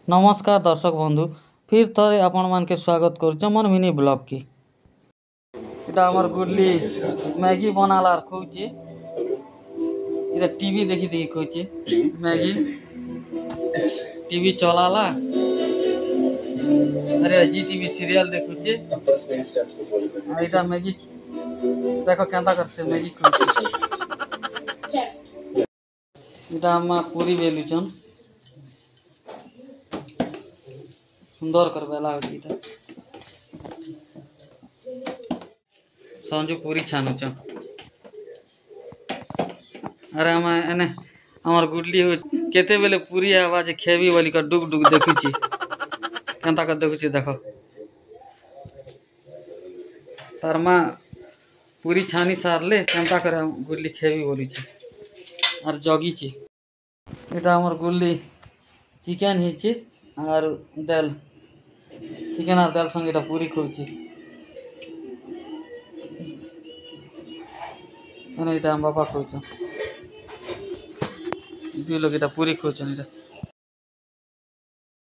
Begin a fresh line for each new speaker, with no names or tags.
नमस्कार दर्शक बंधु फिर थे आपण मान के स्वागत कर मोर मिनी ब्लॉग की इटा हमर गुडली मैगी बनाला खोचे इटा टीवी देखी देखी खोचे मैगी टीवी चलाला अरे जी टीवी सीरियल देखुचे इटा मैगी देखो केंता करसे मैगी खोचे इटा हम पूरी बेलुचन सुंदर कर बेला होची इटा संजू पूरी छानुच अरे हम एने हमर गुडली हो केते बेले पूरी आवाज खेबी बोली कर डुग डुग देखुची केंता कर देखुची देखो तार माँ पूरी छानी सारले केंता कर गुडली खेबी बोली छे और जगी छे इटा हमर गुडली चिकन हिची और दाल चिकन और दाल संगे इटा पूरी खोची इटा हम बापा खोच दुई लोग इटा पूरी खोचन इटा